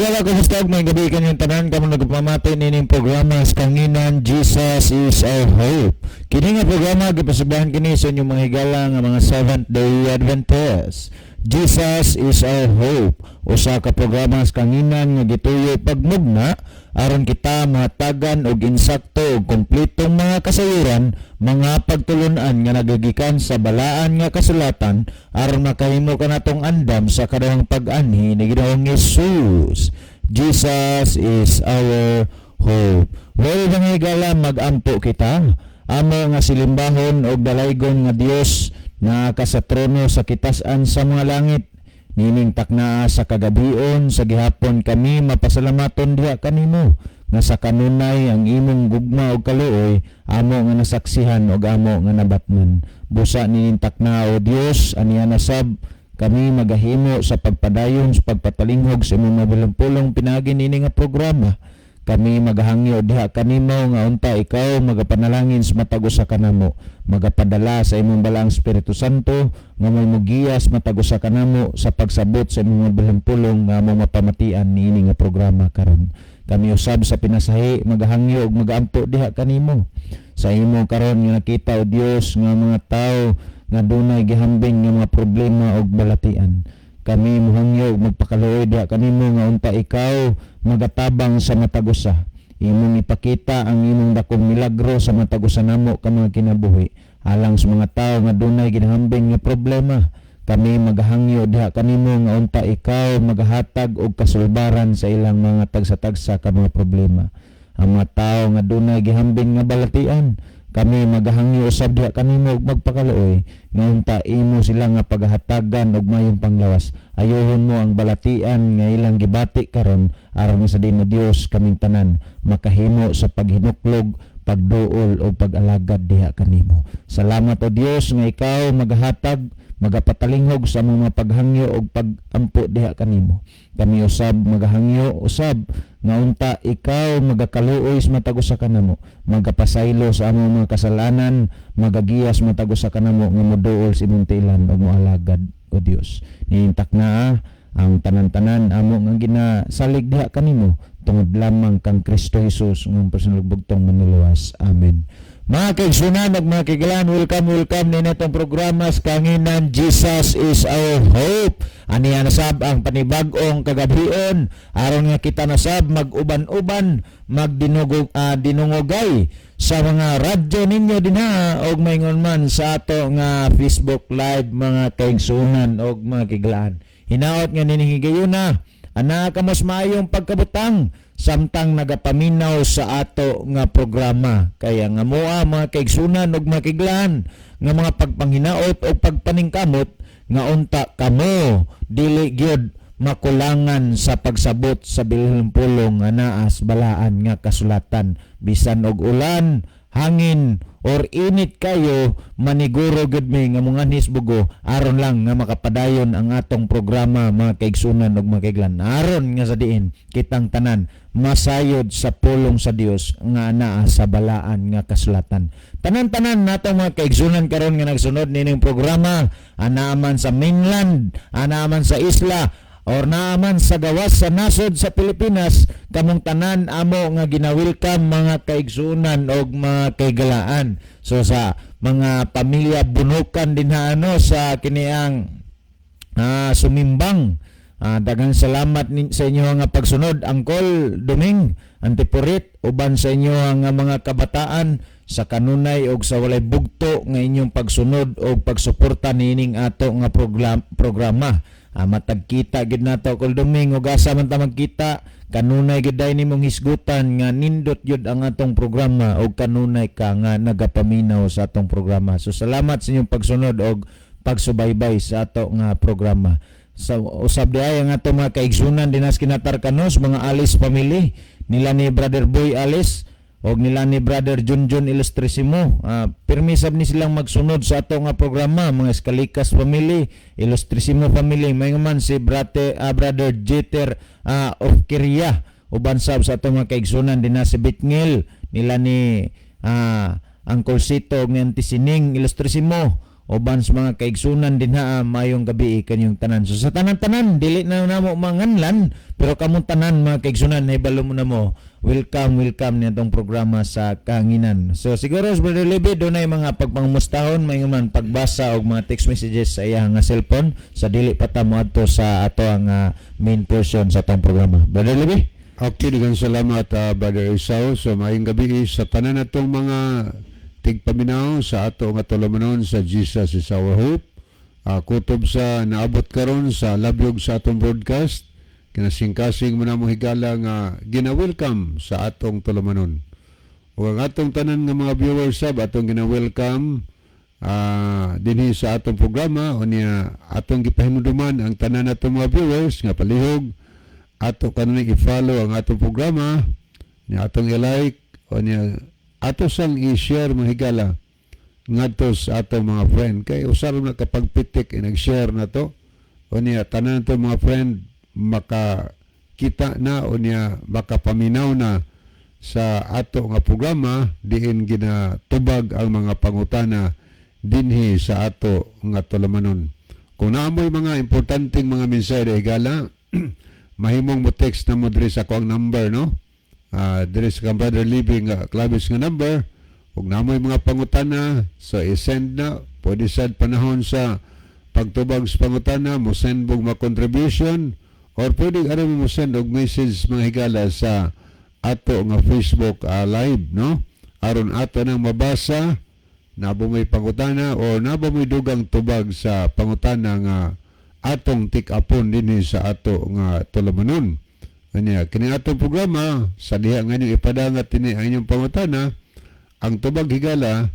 Wala kumusta og may gabi kanyang tanan kamo nagpamati nining programa sa kanginan Jesus is our hope. Kini nga programa gipasabyahan kini sa inyong mga higala nga mga Seventh Day Adventists. Jesus is our hope. Usa ka programa sa kanginan nga gituyo pagmugna aron kita mahatagan og insakto og kumpletong mga kasayuran, mga pagtulun-an nga nagagikan sa balaan nga kasulatan aron makahimo kanatong andam sa kadawang pag-anhi ni Ginoong Hesus. Jesus is our hope. Well, mga higala, mag-ampo kita. Amo nga silimbahon og dalaygon nga Dios na kasatrono sa kitasan sa mga langit. Nining taknaa sa kagabion sa gihapon kami mapasalamaton diha kanimo nga sa kanunay ang imong gugma og kaluoy amo nga nasaksihan og amo nga nabatman. Busa nining taknaa o Dios aniya nasab kami magahimo sa pagpadayon sa pagpatalinghog sa imong mabilampulong pinagi nini nga programa. Kami magahangyo diha kanimo nga unta ikaw magapanalangin sa matag usa kanamo, magapadala sa imong balaang Espiritu Santo nga may mugiyas matag usa kanamo sa pagsabot sa imong mabilampulong nga among mapamatian niini nga programa karon. Kami usab sa pinasahi magahangyo ug magampo diha kanimo sa imo karon nga nakita o Dios nga mga tawo nga dunay gihambing nga mga problema ug balatian. Kami muhangyo ug magpakaluoy diha kanimo nga unta ikaw magatabang sa matag usa. Imong ipakita ang imong dakong milagro sa matag usa namo ka mga kinabuhi alang sa mga tawo nga dunay ginahambing nga problema. Kami magahangyo diha kanimo nga unta ikaw magahatag og kasulbaran sa ilang mga tagsa-tagsa ka mga problema. Ang mga tawo nga dunay gihambing nga balatian, kami magahangyo usab diha kanimo ug magpakaluoy nga unta imo sila nga paghatagan og mayong panglawas. Ayohon mo ang balatian nga ilang gibati karon aron sa dinyo Dios kaming tanan makahimo sa paghinuklog, pagduol o pag-alagad diha kanimo. Salamat o Dios nga ikaw magahatag, magapatalinghog sa mga paghangyo og pagampo diha kanimo. Kami usab magahangyo usab nga unta ikaw magakaluoy sa matag usa kanamo, magapasaylo sa among mga kasalanan, magagiyas matag usa kanamo nga moduol sa imong tilan og moalagad o Dios. Niintak na ang tanan-tanan amo nga ginasalig diha kanimo tungod lamang kang Kristo Jesus ng personalugbugtong manuluwas. Amen. Mga kaigsunan ug mga kaigalan, welcome ni natong programa sa kanginan Jesus is our hope. Aniya nasab ang panibag-ong kagabion aron nga kita nasab mag-uban-uban, dinungogay sa mga radyo ninyo dinha og maingon man sa ato nga Facebook live mga kaigsunan ug mga kaigalan. Hinaot nga ninihigayuna ana kamos maayong pagkabutang samtang nagapaminaw sa ato nga programa. Kaya nga moa mga kaigsunan ug mga kiglan nga mga pagpanghinaot o pagpaningkamot nga unta kamo dili gyud makulangan sa pagsabot sa bilimpulong nga naas balaan nga kasulatan. Bisan og ulan, hangin or init kayo, maniguro gud mi nga mga nisbugo aron lang nga makapadayon ang atong programa mga kaigsunan ug mga kaiglan. Aron nga sa diin kitang tanan masayod sa pulong sa Dios nga naa sa balaan nga kasulatan. Tanan-tanan natong mga kaigsunan karon nga nagsunod nining programa, anaaman sa mainland, anaaman sa isla, or naaman sa gawas sa nasod sa Pilipinas, kamong tanan amo nga ginawilkam mga kaigsunan og mga kaigalaan. So sa mga pamilya bunukan din sa kiniang sumimbang, daghang salamat sa inyo nga pagsunod. Angkol Duming, Antipurit, uban sa inyo nga mga kabataan sa kanunay og sa walay bugto nga inyong pagsunod og pagsuporta nining ato nga programa. Matagkita gid nato kol Duming ug asa man ta magkita kanunay gid nimong hisgutan nga nindot yun ang atong programa ug kanunay ka nga nagapaminaw sa atong programa. So salamat sa inyong pagsunod og pagsubaybay sa ato nga programa. Sa usab diay ang atong mga kaigsunan dinas kinatarkanos mga Alice family nila ni Brother Boy Alice og nila ni Brother Junjun Ilustrisimo. Permisab ni silang magsunod sa ato nga programa. Mga Escalikas family, Ilustrisimo family, may man si Brother Jeter of Kiria, uban sab sa ato mga kaigsunan din na si Bitngil, nila ni Uncle Sito og ni Antisining Ilustrisimo, uban sa mga kaigsunan din ha, mayong gabi kanyong tanan. So sa tanan-tanan dili na namo manganlan, pero kamong tanan mga kaigsunan nahibalo mo na mo, welcome nitong programa sa Kahanginan. So siguro Brother Libby dunay mga pagpangumustahon, may man pagbasa og mga text messages sa iyang nga cellphone sa dili pa ta moadto sa ato ang main portion sa atong programa. Brother Libby? Okay, daghang salamat Brother Isao. So maayong gabi sa tanan natong mga tigpaminaw sa ato nga tulumanon sa Jesus is our hope. Kutob sa naabot karon sa labyog sa atong broadcast, kinasingkasing mo na mo higala nga gina-welcome sa atong tulumanon. O ang atong tanan nga mga viewers sab atong gina-welcome dinhi sa atong programa o niya atong gipahimuduman ang tanan natong mga viewers nga palihog ato kanang i-follow ang atong programa, niya atong i-like o niya ato sang i-share mga higala ngadto sa atong mga friend kay usaron na kapag pitik nag-share na to o niya tanan to mga friend makakita na o niya makapaminaw na sa ato nga programa diin ginatubag ang mga pangutana dinhi sa ato nga tulumanon. Kung naamoy mga importanteng mga mensahe higala mahimong mo text na mo diri sa akong number no. There is ka Brother Living Clavis nga number. Kung namoy mga pangutana, so i-send na. Pwede sa panahon sa pagtubag sa pangutana, mo send mong mga contribution or pwede aram mo send og message mga higala sa ato nga Facebook live, no? Aron ato nang mabasa, nabo may pangutana o nabo may dugang tubag sa pangutana nga atong tik-apon dinhi sa ato nga tulumanon. Kanya, kini atong programa, sa diha nga nyo ipadangat ini ang inyong pangutana, ang tubag higala,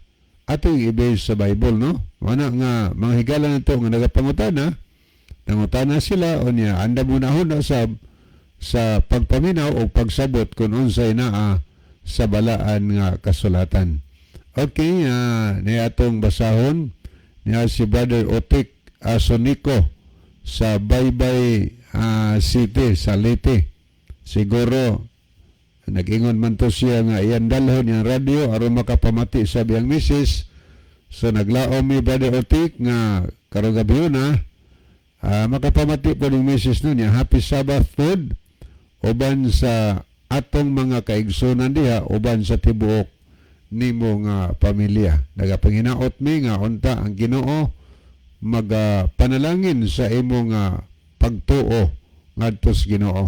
atong i-base sa Bible, no? Mana nga, mga higala na ito nga nagapangutana, nangutana sila, o niya, anda muna na sa pagpaminaw o pagsabot kung unsay naa sa balaan nga kasulatan. Okay, niya atong basahon, niya si Brother Otik Asonico sa Baybay City, sa Leyte. Siguro nag-ingon man to siya nga iyan dalhon yung radio aron makapamati sa biyang misis. So naglaom mi Brother Otik nga karong gabi na makapamati po ng misis nun niya Happy Sabbath food uban sa atong mga kaigsunan diha uban sa tibuok nimo nga pamilya. Nagapanginaot mi nga unta ang Ginoo panalangin sa imong pagtuo ngadto sa Ginoo.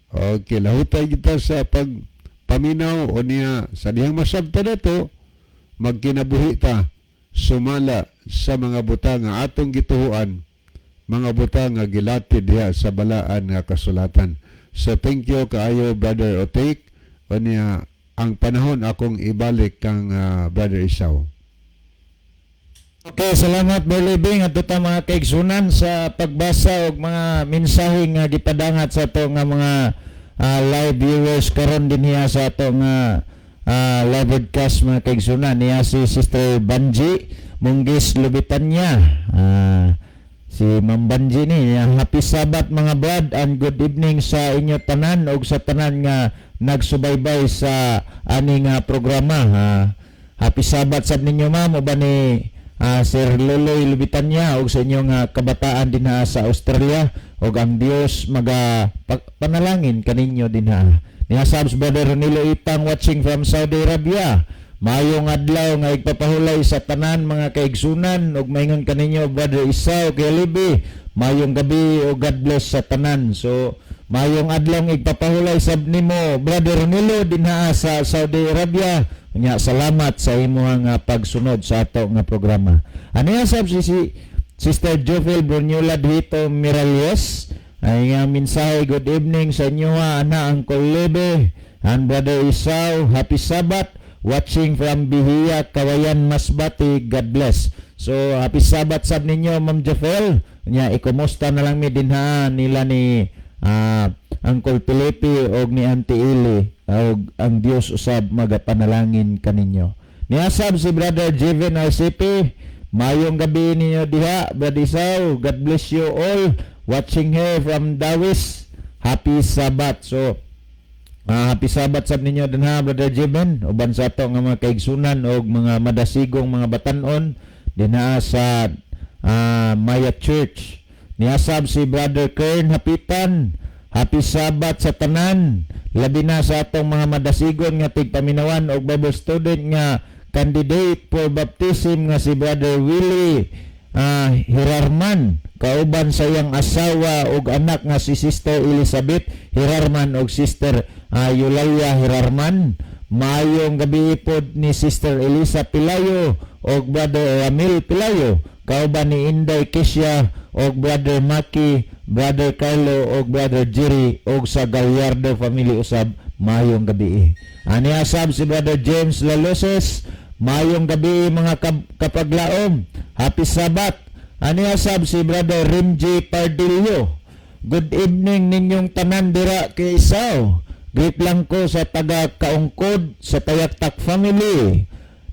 Okay, lahutay kita sa pagpaminaw o niya sa dihang masabta na to, magkinabuhi ta, sumala sa mga butang nga atong gituhuan, mga butang nga gilatid diha sa balaan nga kasulatan. So thank you kaayo Brother Otik, o niya ang panahon akong ibalik kang Brother Isao. Okay, salamat Brother Libby nga tuta mga kaigsunan sa pagbasa og mga mensahe nga gipadangat sa ato nga mga live viewers karon dinhiya sa ato nga live broadcast mga kaigsunan. Niya si Sister Banji Munggis Lubitanya. Si Ma'am Banji ni happy Sabbath mga brad and good evening sa inyo tanan og sa tanan nga nagsubaybay sa aning programa. Happy Sabbath sab ninyo ma'am uban ni Sir Loloy Lubitanya og sa inyong kabataan din sa Australia og ang Dios panalangin kaninyo din niya subs Brother Ronilo Itang watching from Saudi Arabia. Mayong adlaw nga igpapahulay sa tanan mga kaigsunan og maingon kaninyo Brother Isao kay Libby. Mayong gabi o God bless sa tanan. So mayong adlaw igpapahulay sab nimo Brother Ronilo din sa Saudi Arabia. Nya salamat sa imong pagsunod sa ato nga programa. Ano sab si Sister Jofel Brunyola dito Miralles ay nga mensahe good evening sa inyo ana Uncle Lebe and Brother Isao happy Sabbath watching from Bihia Kawayan Masbati God bless. So happy Sabbath sab ninyo Ma'am Jofel. Nya ikumusta na lang mi dinha nila ni Uncle Felipe og ni Auntie Ili og ang Dios usab magapanalangin kaninyo. Niasab si Brother Jeven RCP, mayong gabi ninyo diha Brother Isao. God bless you all watching here from Dawis. Happy Sabbath. So happy Sabbath sab ninyo dinha Brother Jeven uban sa ato nga mga kaigsunan og mga madasigong mga batan-on dinaa sa Maya Church. Niasab si Brother Kern Hapitan. Happy Sabat sa tanan. Labi na sa atong mga madasigon nga tigpaminawan og Bible student nga candidate for baptism nga si Brother Willie Hirarman. Kauban sa iyang asawa ug anak nga si Sister Elizabeth Hirarman ug Sister Eulalia Hirarman. Maayong gabi pod ni Sister Elisa Pilayo ug Brother Ramil Pilayo. Kauban ni Inday Kesya og Brother Maki, Brother Carlo og Brother Jerry og sa Gallardo family usab. Maayong gabi. Ani asab si Brother James Laloses. Maayong gabi mga kapaglaom. Happy Sabat. Ani asab si Brother Rimji Pardillo. Good evening ninyong tanan dira kay Isaw. Greet lang ko sa taga Kaungkod sa Tayaktak family.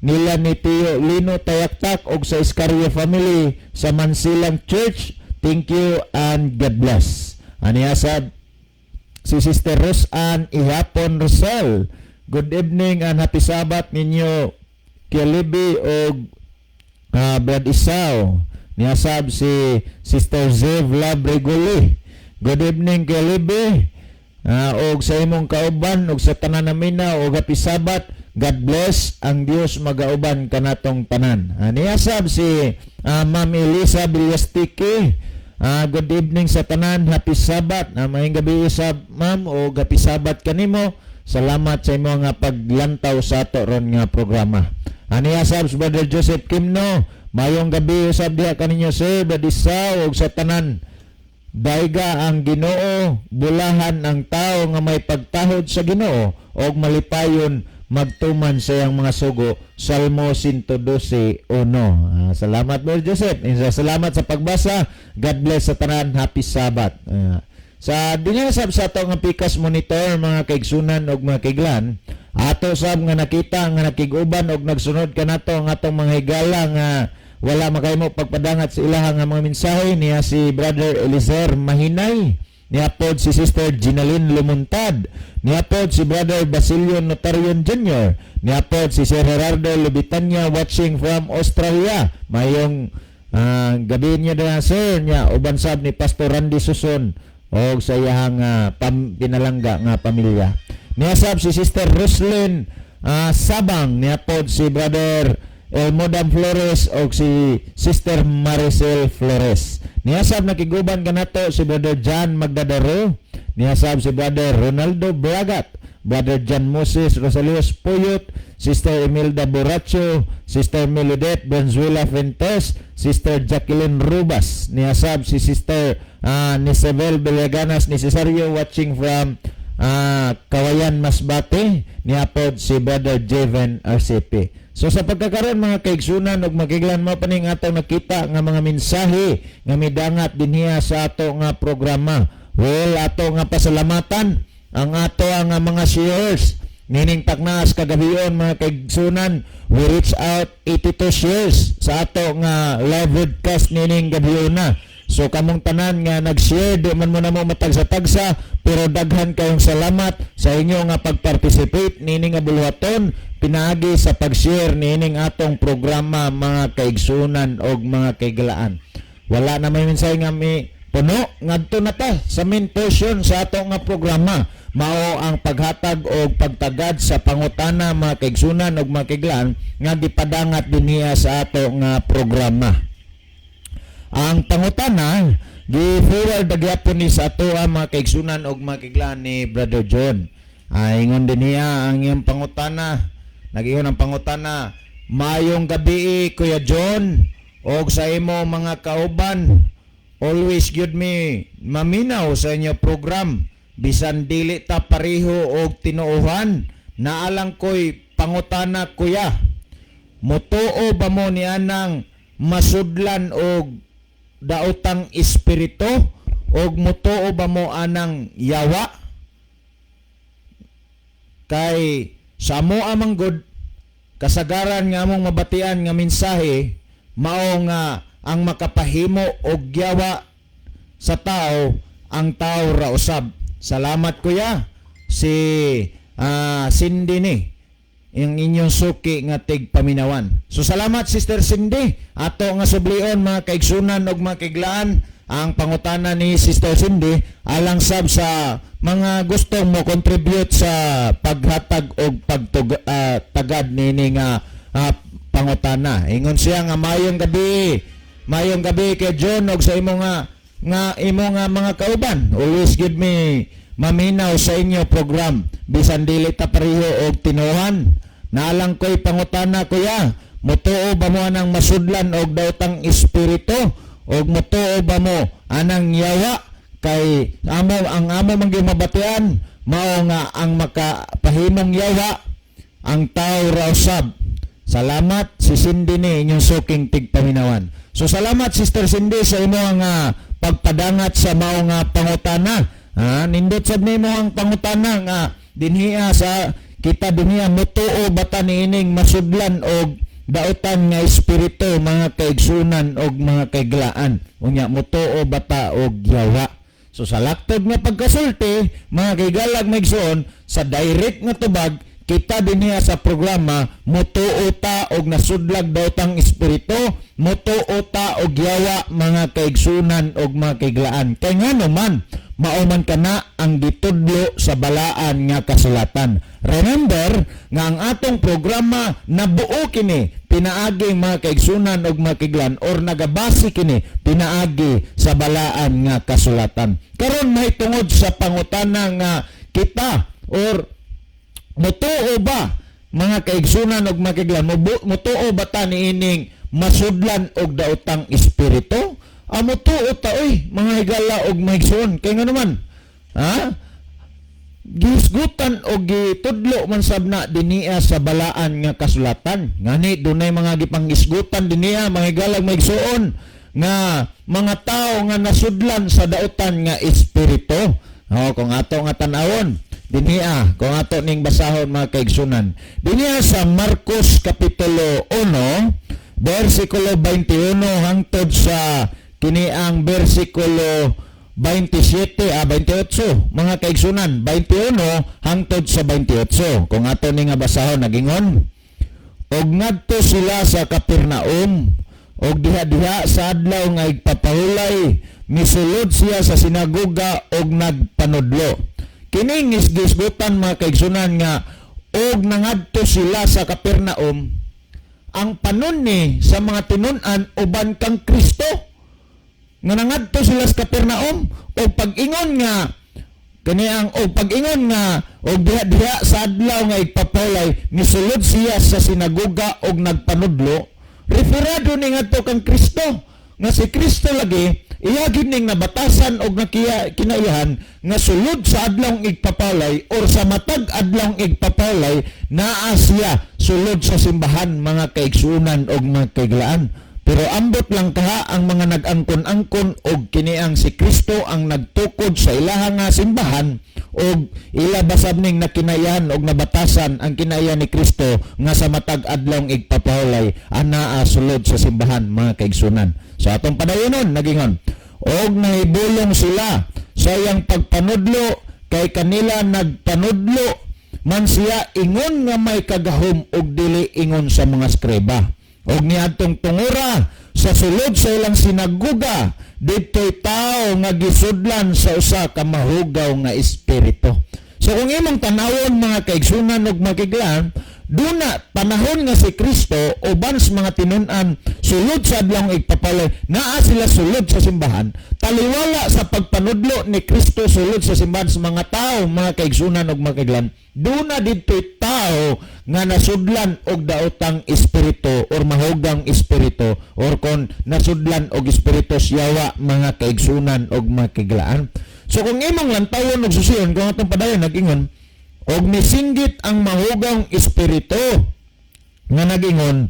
Nila ni Tio Lino Tayaktak og sa Iscario family sa Mansilang Church. Thank you and God bless. Ani asab si Sister Rosanne Ihapon Rosal. Good evening and happy Sabat ninyo Kialibi og Brad Isaw. Niasab si Sister Zev Labreguli. Good evening Kialibi og sa imong kauban og sa tanan namin na og happy Sabat. God bless, ang Dios magauban kanatong tanan. Niasab si Ma'am Elisa Bilyastiki. Good evening sa tanan, happy Sabat. Maayong gabi isab ma'am o happy Sabat kanimo. Salamat sa imo nga paglantaw sa ato ron nga programa. Niasab si Brother Joseph Kimno. Maayong gabi usab diha kaninyo sir, Badisaw og sa tanan. Daiga ang Ginoo, bulahan ang tao nga may pagtahod sa Ginoo og malipayon magtuman sa iyang mga sugo. Salmo 112:1. Salamat Brother Joseph. Salamat sa pagbasa. God bless sa tanan. Happy Sabat. Sa dinasab sa ato nga pikas monitor mga kaigsunan og mga kaiglan, ato sab nga nakita nga nakiguban og nagsunod kanato ang atong mga higala nga wala makahimo pagpadangat sa ilaha nga mga mensahe niya si Brother Eliezer Mahinay. Niapod si Sister Ginaline Lumuntad. Niapod si Brother Basilio Notarion Jr. Niapod si Sir Gerardo Lubitanya watching from Australia. Mayong gabi niya na sir niya ubansab ni Pastor Randy Suson o sa iyang pinalangga nga pamilya. Niasab si Sister Roslyn Sabang. Niapod si Brother Elmodam Flores o si Sister Maricel Flores. Niasab nakiguban kanato si Brother John Magdadaro. Niasab si Brother Ronaldo Bragat, Brother John Moses Rosalios Puyot, Sister Imelda Borracho, Sister Melodet Benzuela Fentes, Sister Jacqueline Rubas. Niasab si Sister Nisabel Villaganas Necesario watching from Kawayan Masbate. Niapod si Brother Jeven RCP. So sa pagkakaroon mga kaigsunan ug makiglan mo paning atong nakita nga mga mensahe nga midangat dinhiya sa ato nga programa. Well, ato nga pasalamatan ang ato nga mga shares. Nining taknas kagabion mga kaigsunan, we reach out 82 shares sa ato nga live broadcast nining gabion na. So kamong tanan nga nag-share di man mo na mo matagsa-tagsa pero daghan kayong salamat sa inyo nga pag-participate nining nga bulwaton pinaagi sa pag-share nining atong programa mga kaigsunan og mga kaigalaan. Wala na may mensahe nga mi puno ngadto na ta sa main portion sa atong nga programa. Mao ang paghatag og pagtagad sa pangutana mga kaigsunan og mga kaigalaan nga gipadangat dinhiya sa ato nga programa. Ang pangutana gi-forward dagyapon ni sa ato mga kaigsunan og mga kaigalaan ni Brother John. Ingon din niya ang iyang pangutana. Nag-iyon ang pangutana. Mayong gabi Kuya John og sa imo mga kauban. Always good me maminaw sa inyo program. Bisan dili ta pareho og tinuohan. Naalang ko'y pangutana kuya. Mutuo ba mo ni anang masudlan og daotang espiritu og mutuo ba mo anang yawa? Kay sa amo amang god kasagaran nga among mabatian nga mensahe mao nga ang makapahimo og yawa sa tao ang tao ra usab. Salamat kuya. Si Cindy ni ang inyong suki nga tigpaminawan. So salamat Sister Cindy, ato nga sublion mga kaigsunan ug mga kiglaan ang pangutana ni Sister Cindy alang sab sa mga gustong mo contribute sa paghatag og pagtagad nini nga pangutana. Ingon siya nga mayong gabi kay John og sa imo nga mga kauban. Always give me maminaw sa inyo program bisan dili ta pareho og tinuhan. Naalang ko'y pangutana kuya, mutuo ba mo anang masudlan og daotang espiritu og mutuo ba mo anang yawa kay ang amo man gyud mabatian mao nga ang makapahimong yawa ang tao raw sab. Salamat si Cindy ni inyong suking tigpaminawan. So salamat Sister Cindy sa imo nga pagpadangat sa mao nga pangutana. Nindot sad nimo ang pangutana nga dinhiya sa kita dinhiya mutuo bata niining masudlan og daotan nga espiritu mga kaigsunan og mga kaiglaan. Unya mutuo bata og yawa. So sa laktod nga pagkasulti mga kaigalag maigsoon sa direct nga tubag kita dinhiya sa programa mutuo ta og nasudlag daotang espiritu, mutuo ta og yawa mga kaigsunan og mga kaiglaan. Kay ngano man mauman kana ang gitudlo sa balaan nga kasulatan. Remember nga ang atong programa nabuo kini pinaagi mga kaigsunan og mga kaiglaan or nagabase kini pinaagi sa balaan nga kasulatan. Karon mahitungod sa pangutana nga kita or mutuo ba mga kaigsunan og mga kaiglaan, mutuo ba ta niining masudlan og daotang espiritu? Mutuo ta mga higala og mga igsoon. Kay nga naman, gisgutan og gitudlo man sabna dinhiya sa balaan nga kasulatan. Ngani dunay mga gipangisgutan dinhiya mga higala og mga igsoon nga mga tao nga nasudlan sa daotan nga espiritu. Kung ato nga tan-awon dinhiya, kung ato ning basahon mga kaigsunan. Dinhiya sa Marcos Kapitulo 1, versikulo 21 hangtod sa kini ang versikulo 28 mga kaigsunan, 21 hangtod sa 28. Kung ato ning nga basahon nagingon, og ngadto sila sa Capernaum, og diha-diha sa adlaw nga igpapahulay, misulod siya sa sinagoga og nagpanudlo. Kining gisgutan mga kaigsunan nga og nangadto sila sa Capernaum, ang panon ni sa mga tinun-an uban kang Kristo. Nga nangadto sila sa Capernaum og pag-ingon nga og diha-diha sa adlaw nga igpapawlay misulod siya sa sinagoga og nagpanudlo. Referado ni ngadto kang Kristo nga si Kristo lagi iya gining nabatasan og kinaiyahan nga sulod sa adlawng igpapawlay or sa matag adlawng igpapawlay naa siya sulod sa simbahan mga kaigsunan og mga kaiglaan. Pero ambot lang kaha ang mga nag-angkon-angkon og kiniang si Kristo ang nagtukod sa ilahang nga simbahan og ila basab ning nakinayan og nabatasan ang kinaiyan ni Kristo nga sa matag adlawng igpapahulay anaa sulod sa simbahan mga kaigsunan. So atong padayonon nagingon og nahibulong sila sa iyang pagpanudlo kay kanila nagpanudlo man siya ingon nga may kagahom og dili ingon sa mga skriba. Og niadtong tungura sa sulod sa ilang sinagoga dito'y tao nga gisudlan sa usa ka mahugaw nga espiritu. So kung imong tanawon mga kaigsunan ug makiglaan, duna panahon nga si Kristo uban sa mga tinun-an sulod sa adlawng igpapalay naa sila sulod sa simbahan taliwala sa pagpanudlo ni Kristo sulod sa simbahan sa mga tao mga kaigsunan ug makiglaan. Duna dito'y tao nga nasudlan og daotang espiritu or mahugang espiritu or kon nasudlan og espiritu yawa mga kaigsunan og makiglaan. So kung imong lantawon og susiyon kung atong padayon nagingon og misinggit ang mahugang espiritu nga nagingon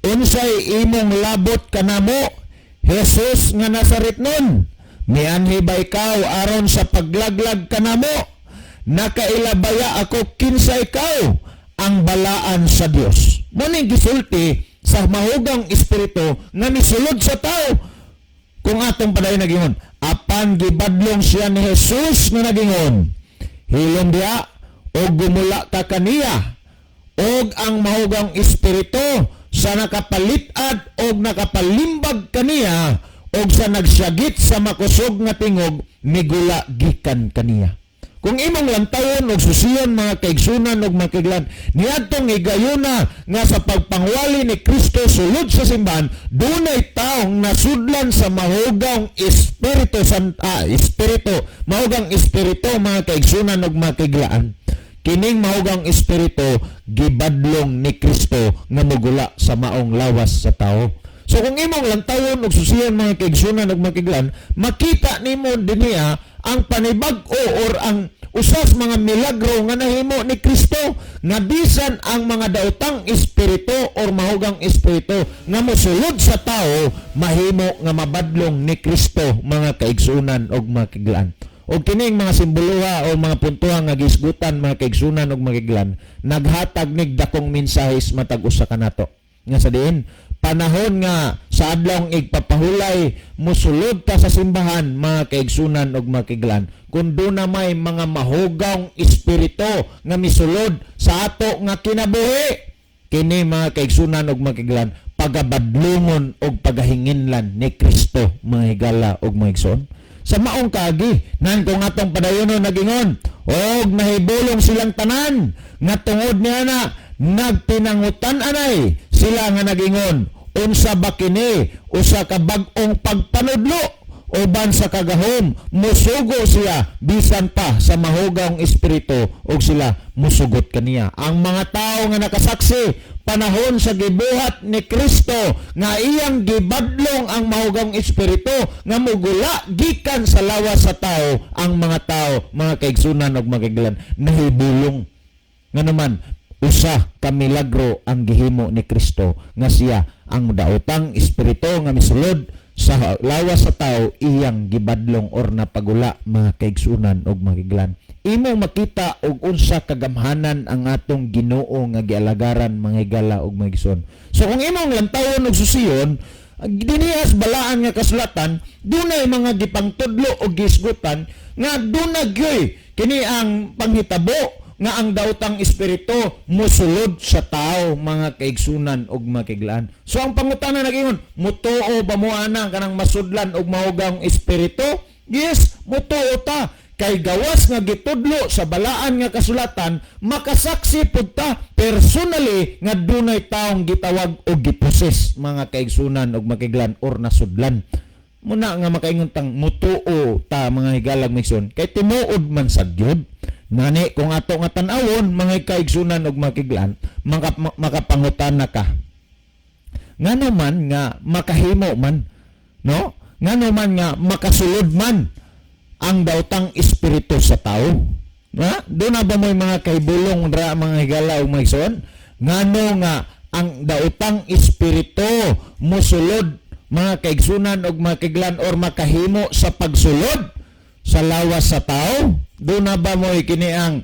unsay imong labot kanamo Jesus nga Nazaretnon, mianhi ba ikaw aron sa paglaglag kanamo? Nakailabaya ako kinsa ikaw ang balaan sa Dios. Muning gisulti sa mahugang espiritu nga misulod sa tao. Kung atong padayon nagingon, apan gibadlong siya ni Jesus nga nagingon, hilom diha o gumula ka kaniya og ang mahugang espiritu sa nakapalit-ad og nakapalimbag kaniya og sa nagsyagit sa makusog nga tingog migula gikan kaniya. Kung imong lantawon og susiyon mga kaigsunan og makiglan, niadtong igayuna nga sa pagpangwali ni Kristo sulod sa simbahan, dunay taong nasudlan sa mahugang espiritu mahugang espiritu mga kaigsunan og makiglaan. Kining mahugang espiritu gibadlong ni Kristo nga mugula sa maong lawas sa tao. So kung imong lantawon og susiyon mga kaigsunan og makiglan, makita nimo dinhiya ang panibag-o or ang usas mga milagro nga nahimo ni Kristo nga bisan ang mga daotang espiritu or mahugang espiritu nga mosulod sa tao mahimo nga mabadlong ni Kristo mga kaigsunan og makiglan. O kining mga simboloha o mga puntuha nga gisgutan mga kaigsunan og makiglan naghatag nig dakong mensahis matag usa kanato nga sa diin panahon nga sa adlawng igpapahulay mosulod ta sa simbahan mga kaigsunan og makiglan kun do na may mga mahugawng espiritu nga misulod sa ato nga kinabuhi kini mga kaigsunan og makiglan pagabadlungon og pagahinginlan ni Kristo mga higala og mga igsoon sa maong kaagi nan kung atong padayonon nagingon og nahibulong silang tanan nga tungod niya na nagpinangutan anay sila nga nagingon unsa ba kini usa ka bag-ong pagpanudlo uban sa kagahom musugo siya bisan pa sa mahugawng espiritu ug sila musugot kaniya. Ang mga tao nga nakasaksi panahon sa gibuhat ni Kristo nga iyang gibadlong ang mahugawng espiritu nga mugula gikan sa lawas sa tao, ang mga tao mga kaigsunan ug makiglan nahibulong nga naman usa ka milagro ang gihimo ni Kristo nga siya ang daotang espiritu nga misulod sa lawas sa tao iyang gibadlong or napagula mga kaigsunan og makiglan. Imo makita og unsa kagamhanan ang atong Ginoo nga gialagaran mga higala og mga igsoon. So kung imong lantawon og susiyon dinihas balaan nga kasulatan dunay mga gipangtudlo og gisgutan nga dunay kini ang panghitabo nga ang daotang espiritu mosulod sa tao mga kaigsunan og makiglaan. So ang pangutana nagingon, mutuo ba mo ana kanang masudlan og mahugang espiritu? Yes, mutuo ta. Kay gawas nga gitudlo sa balaan nga kasulatan, makasaksi pud ta personally nga dunay taong gitawag og giposes mga kaigsunan og makiglaan or nasudlan. Muna nga makaingon tang mutuo ta mga higalag migsoon kay timuod man sa Dios. Nani kung ato nga tan-awon mga kaigsunan og makiglan makapangutana ka ngano man nga makahimo man no ngano man nga makasulod man ang daotang espiritu sa tao na do na ba moy mga kahibulong dra mga higala og maigsoon ngano nga ang daotang espiritu mosulod mga kaigsunan og makiglan or makahimo sa pagsulod sa lawas sa tao. Do na ba mo kini ang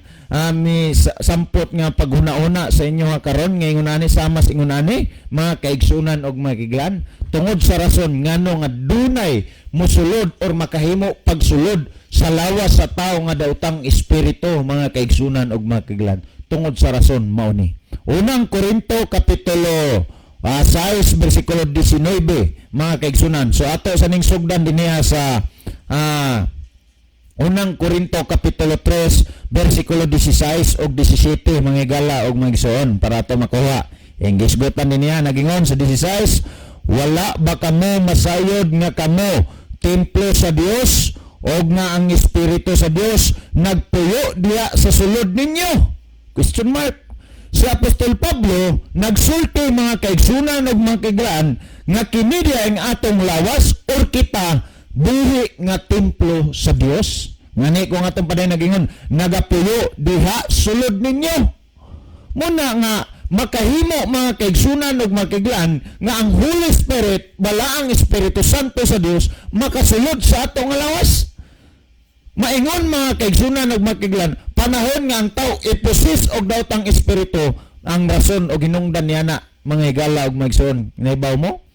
sampot nga paghuna-una sa inyo nga karon nga ingunani sama sa ingunani mga kaigsunan og makiglan tungod sa rason ngano nga dunay mosulod or makahimo pagsulod sa lawas sa tao nga daotang espiritu mga kaigsunan og makiglan tungod sa rason mao ni. Unang Korinto kapitulo 6 bersikulo 19 mga kaigsunan. So ato sa ning sugdan dinhiya sa Unang Korinto kapitulo 3 bersikulo 16 ug 17 mga higala ug mga igsoon para ato makuha. Ang gisgutan niya nagingon sa 16, wala ba kamo masayod nga kamo templo sa Dios og nga ang espiritu sa Dios nagpuyo diha sa sulod ninyo? Question mark. Si Apostol Pablo nagsulti mga kaigsunan ug mga kaiglaan nga kini diha ang atong lawas or kita buhi nga templo sa Dios. Ngani ko nga itong paday nagingon, nagapuyo diha sulod ninyo. Muna nga, makahimo mga kaigsunan o makiglaan nga ang Holy Spirit, balaang Espiritu Santo sa Dios, makasulod sa atong lawas. Maingon mga kaigsunan o makiglaan, panahon nga ang tao iposis og daotang Espiritu, ang rason o ginungdan niya na mga higala o magsoon. Naibaw mo?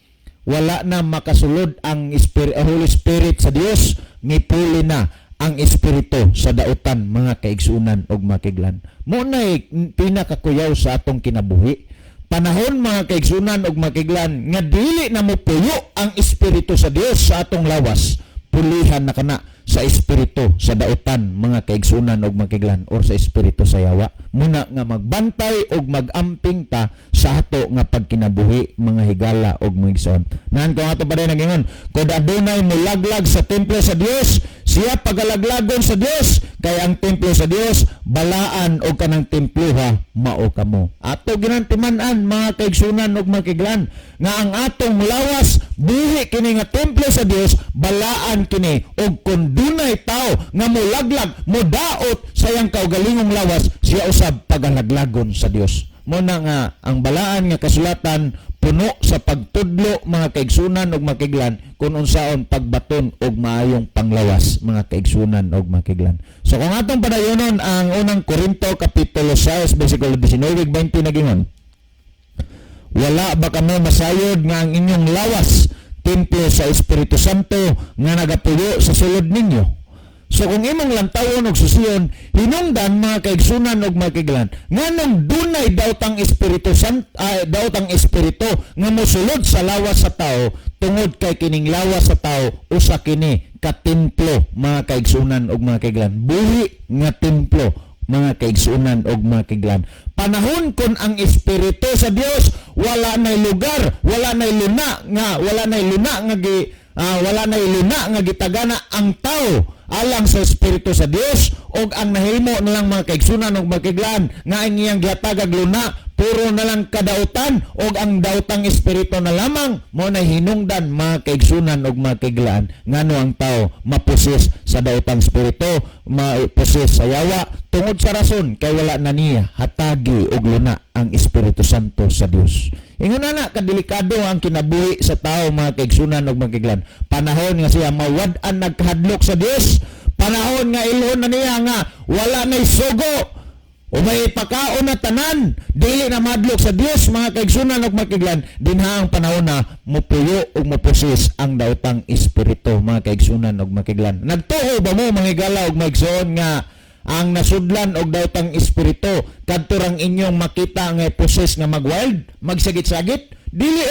Wala na makasulod ang Holy Spirit sa Dios, ngipuli na ang espiritu sa dautan mga kaigsunan og makiglan. Mo nay pinakakuyaw sa atong kinabuhi. Panahon mga kaigsunan og makiglan nga dili na mo puyo ang espiritu sa Dios sa atong lawas. Pulihan na kana sa espiritu sa dautan mga kaigsunan og makiglan or sa espiritu sa yawa. Muna nga magbantay og magamping ta sa ato nga pagkinabuhi mga higala og mga igsoon. Naan ko ato pa rin nagingon, kung adunay mulaglag sa templo sa Dios, siya pagalaglagon sa Dios, kay ang templo sa Dios balaan og kanang templuha mao kamo. Ato ginantiman-an mga kaigsunan og makiglan nga ang atong mulawas buhi kini nga templo sa Dios, balaan kini og kun dunay tao nga mulaglag modaot sa iyang kaugalingong lawas, siya usab pagalaglagon sa Dios. Muna nga ang balaan nga kasulatan puno sa pagtudlo mga kaigsunan og makiglan kung unsaon pagbaton og maayong panglawas mga kaigsunan og makiglan. So kung atong padayonon ang unang Korinto kapitulo 6 bersikulo 19-20 nagingon, wala ba kamo masayod nga ang inyong lawas templo sa Espiritu Santo nga nagapuyo sa sulod ninyo? So kung imong lantawon og susiyon, hinungdan mga kaigsunan og makiglan, nganong dunay daotang Espiritu daotang Espiritu nga mosulod sa lawas sa tao, tungod kay kining lawas sa tao usa kini ka templo mga kaigsunan og makiglan. Buhi nga templo mga kaigsunan og makiglan. Panahon kon ang Espiritu sa Dios wala nay lugar, wala nay luna nga gitagana ang tao alang sa Espiritu sa Dios, og ang nahimo na lang mga kaigsunan og makiglan nga ang iyang gihatagag luna puro na lang kadautan og ang dautang Espiritu na lamang, mo na hinungdan mga kaigsunan og makiglan ngano ang tao mapusis sa dautang Espiritu, mapusis sa yawa tungod sa rason kay wala na niya hatagi og luna ang Espiritu Santo sa Dios. Ingon na kadelikado ang kinabuhi sa tao mga kaigsunan og makiglan. Panahon nga siya mawad-an nagkahadlok sa Dios, panahon nga ilhon na niya nga wala nay sugo o may pakaon na tanan, dili na madlok sa Dios mga kaigsunan og makiglan, dinha ang panahon na mupuyo ug mupusis ang daotang Espiritu mga kaigsunan og makiglan. Nagtuo ba mo mga higala og maigsoon nga ang nasudlan og daotang Espiritu kadto rang inyong makita nga poses nga magwild, magsagit-sagit? Dili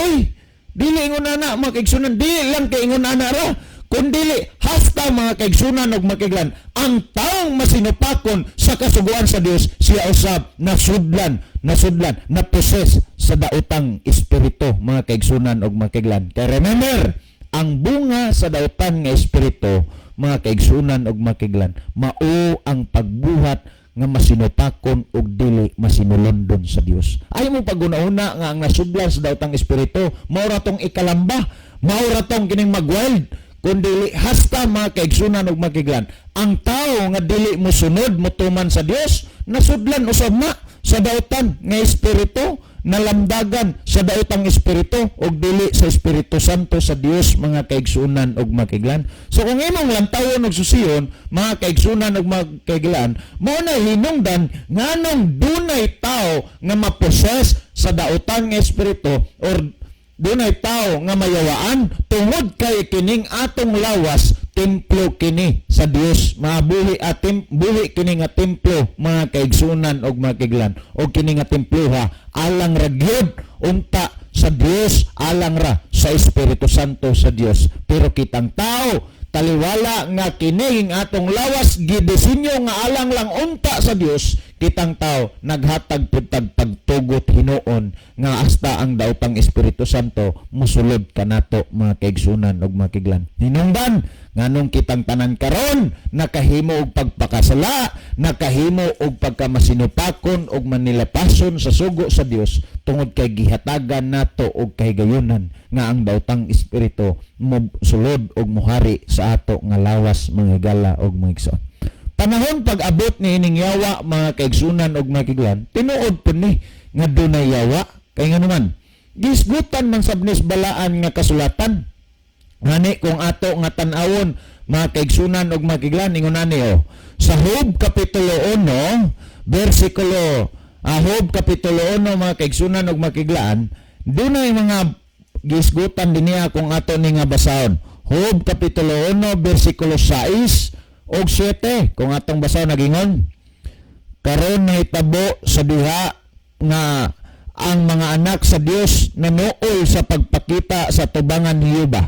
ingon ana mga kaigsunan, dili lang kay ingon ana ra, kundili hasta mga kaigsunan og makiglan, ang taong masinupakon sa kasuguan sa Dios, siya usab nasudlan, naposes sa daotang Espiritu mga kaigsunan og makiglan. Kay remember, ang bunga sa daotan nga Espiritu mga kaigsunan og makiglan, mao ang pagbuhat nga masinupakon og dili masinulondon sa Dios. Ay mo paguna-una nga ang nasudlan sa daotang Espiritu, mao ra tong ikalamba, mao ra tong kining magwild, kundi hasta mga kaigsunan og makiglan, ang tao nga dili mosunod motuman sa Dios, nasudlan usab na sa daotan nga Espiritu, nalamdagan sa daotang Espiritu og dili sa Espiritu Santo sa Dios mga kaigsunan og makiglan. So kung imong lantawon og susiyon mga kaigsunan og makiglan, mao na hinungdan nganong dunay tao nga maposes sa daotang Espiritu or dunay tao nga mayawaan tungod kay kining atong lawas templo kini sa Dios, mabuhi buhi kini nga templo mga kaigsunan og makiglan, og kini nga temploha alang ra gyud unta sa Dios, alang ra sa Espiritu Santo sa Dios. Pero kitang tao taliwala nga kining atong lawas gidisenyo nga alang lang unta sa Dios, kitang tao naghatag putag pagtugot hinuon nga hasta ang daotang Espiritu Santo musulod kanato mga kaigsunan og makiglan. Hinungdan nganong kitang tanan karon nakahimo og pagpakasala, nakahimo og pagkamasinupakon og manilapason sa sugo sa Dios tungod kay gihatagan nato og kahigayunan nga ang daotang Espiritu mosulod og mohari sa ato nga lawas mga higala og mga igsoon. Panahon pag-abot ni ining yawa mga kaigsunan og makiglan, tinuod po ni nga dunay yawa, kay nga naman gisgutan man sabnis balaan nga kasulatan. Ngani kung ato nga tan-awon mga kaigsunan og makiglan, ingon ani sa Job kapitulo 1 bersikulo Job kapitulo 1 mga kaigsunan og makiglan, dunay mga gisgutan din niya kung ato ni nga basahon. Job kapitulo 1 bersikulo 6 og 7 kung atong basaw nagingon. Karon nahitabo sa diha nga ang mga anak sa Dios nanuol sa pagpakita sa tubangan ni Yuba.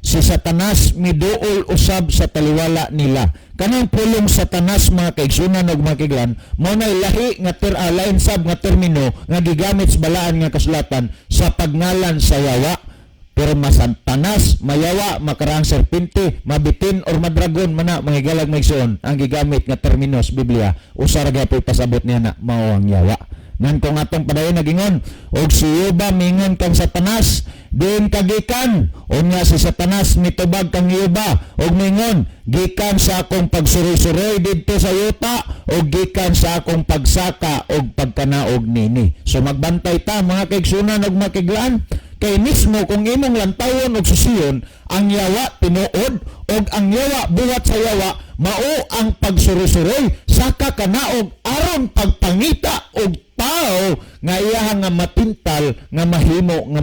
Si Satanas miduol usab sa taliwala nila. Kanang pulong Satanas mga kaigsunan ug mga kaiglan mao nay lahi nga lain sab nga termino nga gigamit sa balaan nga kasulatan sa pagnalan sa yawa. Pero masantanas, mayawa, makarang serpente, mabitin or madragon mana mahigalag maigsoon ang gigamit nga terminos Biblia usa ra gyapon pasabot niya na mao ang yawa. Nan kung atong padayon nagingon og si Yuba mingon kang Satanas din kagikan unya si Satanas mitubag kang Yuba og mingon gikan sa akong pagsuroy-suroy didto sa yuta og gikan sa akong pagsaka og pagkanaog nini. So magbantay ta mga kaigsunan ug makiglaan kay mismo kung imong lantawon og susiyon ang yawa tinuod og ang yawa buhat sa yawa mao ang pagsuroy-suroy saka kanaog aron pagpangita og tao nga iyaha nga matintal nga mahimo nga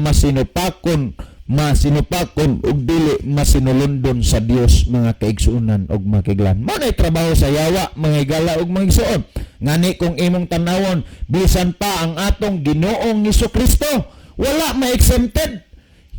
masinupakon og dili masinulundon sa Dios mga kaigsunan og makiglan. Mao nay trabaho sa yawa mga higala og mga igsuon. Ngani kung imong tanawon bisan pa ang atong Ginoong Hesukristo wala ma-exempted.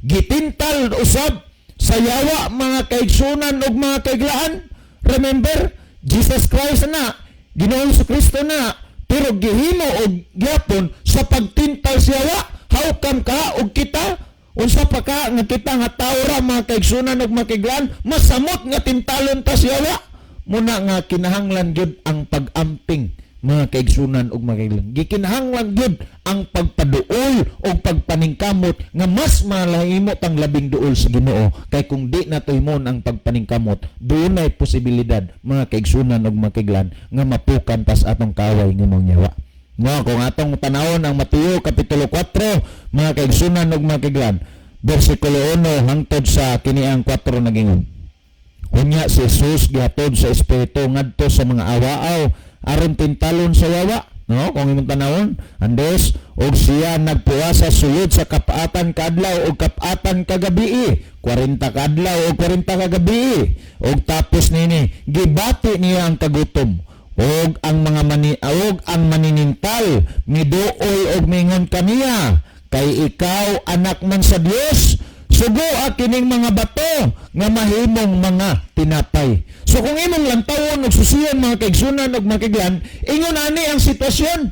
Gitintal usab sa yawa mga kaigsunan ug mga kaiglaan. Remember, Jesus Christ na, Ginoong Kristo na, pero gihimo og gyapon sa pagtintal sa yawa. How come ka og kita? Unsa pa ka nga kita nga tawo ra mga kaigsunan ug mga kaiglaan, masamot nga tintalon ta sa yawa. Muna nga kinahanglan gyud ang pag-amping mga kaigsunan ug mga kaiglan. Gikinahanglan gyud ang pagpaduol o pagpaningkamot nga mas malahimo tang labing duol sa Ginoo kay kung di natuhimon ang pagpaningkamot dunay posibilidad mga kaigsunan ug mga kaiglan nga mapukan tas atong kaway nga mga nyawa. No, kung atong tanawon ang Mateo kapitulo 4 mga kaigsunan ug mga kaiglan bersikulo 1 hangtod sa kiniang 4 nagingon. Unya si Jesus gihatod sa espiritu ngadto sa mga awaaw aron tintalon sa yawa. No, kung imong tanawon, andes og siya nagpuasa sulod sa kapatan kadlaw o kapatan kagabi, 40 kadlaw o 40 kagabi. Og tapos nini gibati niya ang kagutom og ang mga ang maninintal miduol og mingon kaniya kay ikaw anak man sa Dios. Sugo kining mga bato nga mahimong mga tinapay. So kung imong lantawon og susiyan mga kaigsunan og makiglan, ingon ani ang sitwasyon.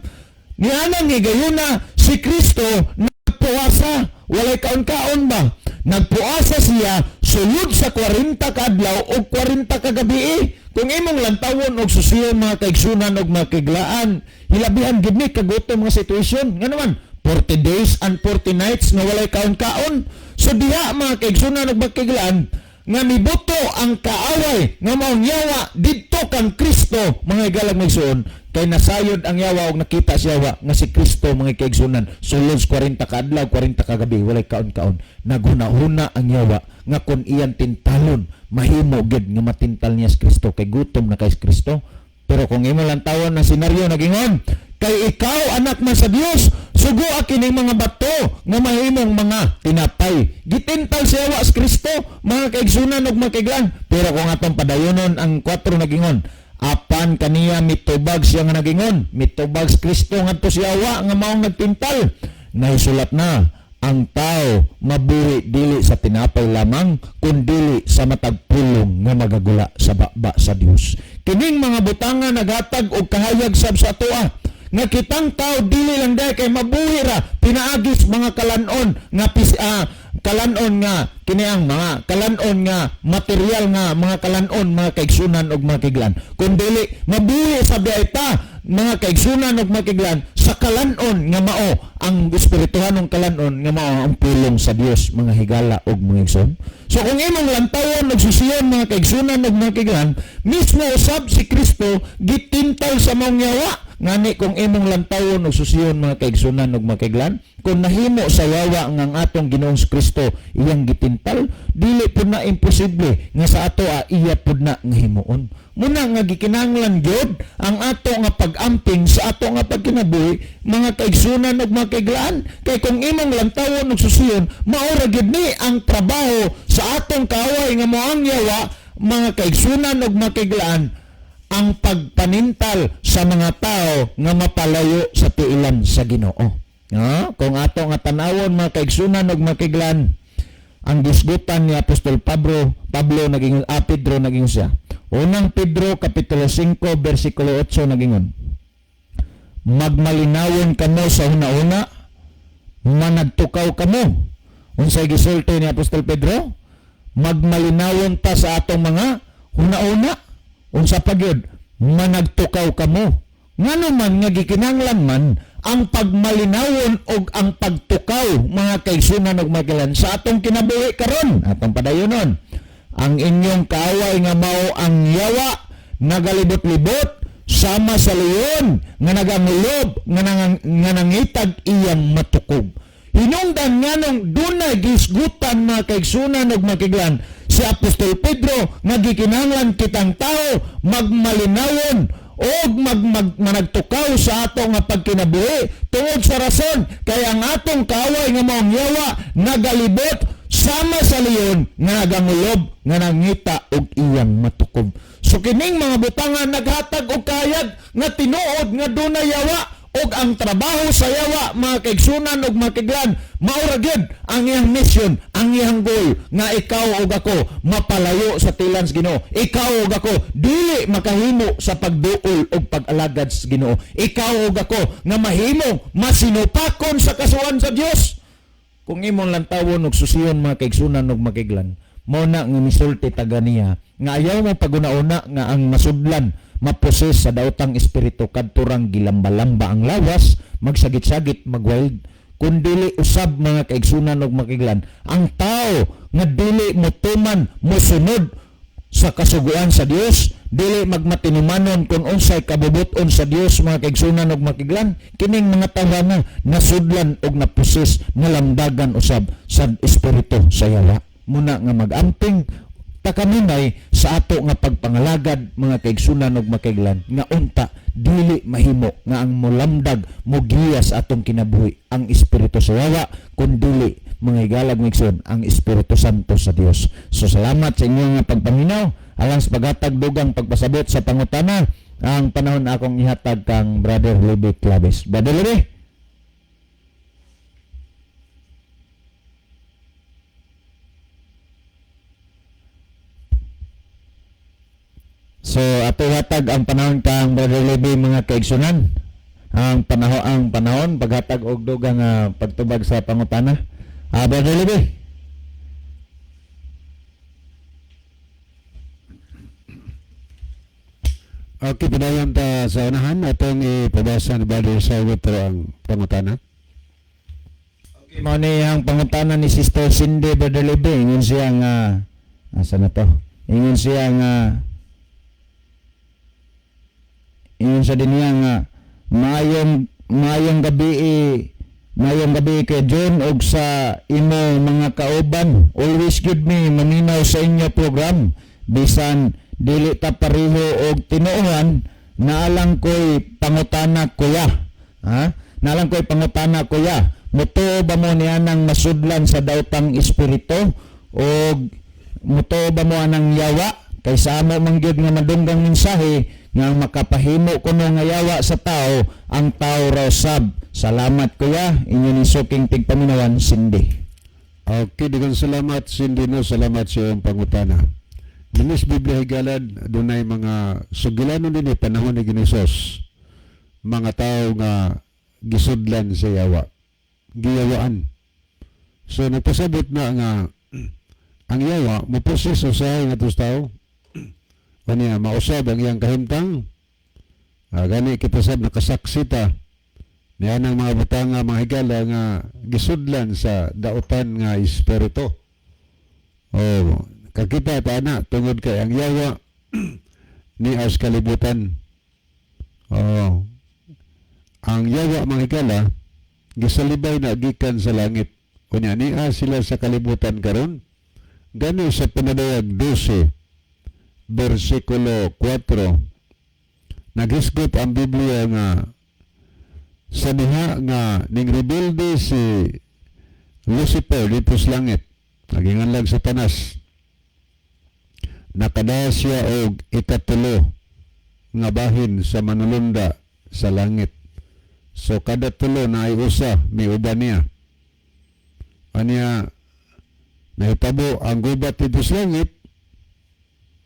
Nianang higayuna si Kristo nagpuasa, walay kaon-kaon ba? Nagpuasa siya sulod sa 40 kadlaw o 40 kagabi. Kung imong lantawon og susiyan mga kaigsunan og makiglaan, hilabihan gid ni kagutom nga sitwasyon. Nga naman 40 days and 40 nights na walay kaon-kaon. So diha mga kaigsunan ug makiglaan nga mibuto ang kaaway nga maong yawa didto kang Kristo mga higala magsuon kay nasayod ang yawa og nakita si yawa nga si Kristo mga kaigsunan sulod 40 kadlaw 40 kagabi walay kaon-kaon naghuna-huna ang yawa nga kun iyan tintalon mahimo gid nga matintal niya si Kristo kay gutom na kay Kristo. Pero kung imo lang tawon na senaryo nagingon kay ikaw anak man sa Dios sugo kining mga bato nga mahimong mga tinapay. Gitintal sa yawa sa Kristo mga kaigsunan ug makiglan. Pero kung atong padayonon ang 4 nagingon apan kaniya mitubag siya nga nagingon mitubag sa Kristo ngadto sa yawa nga maong nagtintal. Naisulat na ang tao mabuhi dili sa tinapay lamang kundi sa matag pulong nga magagula sa baba sa Dios. Kining mga butangan naghatag og kahayag sab sa atoa nga kitang tao dili lang dahil kay mabuhi ra pinaagis mga kalanon nga kalanon nga kiniang mga kalanon nga material nga mga kalanon mga kaigsunan og mga kiglan kundi mabuhi sa ta mga kaigsunan ug makiglan sa kalanon nga mao ang espirituhanong kalanon nga mao ang pulong sa Dios mga higala ug mga igsoon. So kung imong lantawon ug susiyon mga kaigsunan ug makiglan mismo usab si Kristo gitintal sa maong yawa. Ngani kung imong lantawon ug susiyon mga kaigsunan ug makiglan kung nahimo sa yawa nga ang atong Ginoong Kristo iyang gitintal dili pud na imposible nga sa ato iya pud na nga himuon. Muna nga gikinahanglan gyud ang ato nga pag-amping sa ato nga pagkinabuhi mga kaigsunan ug makiglaan kay kung imong lantawon ug susiyon mao ra gyud ni ang trabaho sa atong kaaway nga mao ang yawa mga kaigsunan ug makiglaan ang pagpanintal sa mga tao nga mapalayo sa tiilan sa Ginoo. Kung ato nga tanawon mga kaigsunan ug makiglaan, ang gisgutan ni Apostol Pedro naging siya. Unang Pedro kapitulo 5 bersikulo 8 nagingon, magmalinawon kamo sa una-una, managtukaw kamo. Unsay gisulti ni Apostol Pedro? Magmalinawon ta sa atong mga una-una. Unsa pa gyud? Managtukaw kamo. Ngano man nga gikinahanglan man ang pagmalinawon og ang pagtukaw mga kaigsunan ug magilan sa atong kinabuhi karon, atong padayonon. Ang inyong kaaway nga mao ang yawa, nagalibot-libot sama sa leon nga nagangulob nga nangitag iyang matukog. Hinungdan nganong dunay gisgutan mga kaigsunan ug makiglan si Apostol Pedro nga gikinahanglan kitang tao magmalinawon o managtukaw sa ato nga pagkinabuhi tungod sa rason kay ang atong kaaway nga maong yawa nagalibot sama sa leon nga nagangulob nga nangita og iyang matukob. So kining mga butangan naghatag og kayag nga tinuod nga dunay yawa og ang trabaho sa yawa mga kaigsunan ug makiglan maura gyud ang iyang mission, ang iyang goal nga ikaw ug ako mapalayo sa tilan sa Ginoo. Ikaw ug ako dili makahimo sa pagduol ug pag-alagad sa Ginoo. Ikaw ug ako nga mahimong masinupakon sa kasuhan sa Dios. Kung imong lantawon og susiyon mga kaigsunan ug makiglan, mao na nga misulti taganiya nga ayaw mo paguna-una nga ang masudlan maposes sa daotang espiritu kadturang gilamba-lamba ang lawas, magsagit-sagit, magwild, kun dili usab mga kaigsunan ug makiglan ang tao nga dili motuman mosunod sa kasuguan sa Dios, dili magmatinumanon kung unsay kabubuton sa Dios mga kaigsunan ug makiglan, kining mga tawana nasudlan ug naposes nalamdagan usab sa espiritu sa yawa. Muna nga magamping kaminay sa ato nga pagpangalagad mga kaigsunan ug makiglan nga unta dili mahimo nga ang molamdag mogiya sa atong kinabuhi ang espiritu sa yawa kun dili mga igalag migson ang Espiritu Santo sa Dios. So salamat sa inyong nga pagpaminaw alang sa paghatag dugang pagpasabot sa pangutana. Ang panahon akong ihatag kang Brother Levi Claves. Brother Levi, so ato hatag ang panahon kang Brother Levi mga kaigsunan. Ang panahon paghatag og dugang pagtubag sa pangutana. Brother Levi. Okay, padayon ta sa unahan atong ipabasa ni Brother Sawitro ang pangutana. Okay, mao ni ang pangutana ni Sister Cindy Brother Levi. Ingon siya nga asa na to? Ingon siya nga ingon sa din niya nga mayong gabi kay John og sa imo mga kauban. Always good me maminaw sa inyo program bisan dili ta pareho og tinuohan naalang ko'y pangutana kuya. Naalang ko'y pangutana kuya. Mutuo ba mo niya nang masudlan sa daotang espiritu og mutuo ba mo anang yawa kay sa amo man gyud nga madunggang mensahe nga makapahimo kuno nga yawa sa tao, ang tao raw sab. Salamat kuya, inyo ni suking tigpaminawan Cindy. Okay, digang salamat Cindy no, salamat sa iyong pangutana. Dinis Biblia higalad, dunay mga sugilanon din panahon ni Ginisos. Mga tao nga gisudlan sa yawa, giyawaan. So nagpasabot na nga ang yawa maposes usahay nga tos tao. Kaniya mausab ang iyang kahimtang. Gani kipasab nakasaksi ta niya ng mga butang mga higala nga gisudlan sa dautan nga espiritu. Kakita ta na tungod kay ang yawa ni as kalibutan. Ang yawa mga higala gisalibay na gikan sa langit. Kunya niya sila sa kalibutan karon. Gani sa Panadayag 12 versikulo 4 naghisgot ang Biblia nga sa diha nga ning rebelde si Lucifer dito sa langit, naginganlag Satanas, nakada siya og ikatulo nga bahin sa manulunda sa langit. So kada tulo na ay usa may uban niya. Anya nahitabo ang gubat dito sa langit,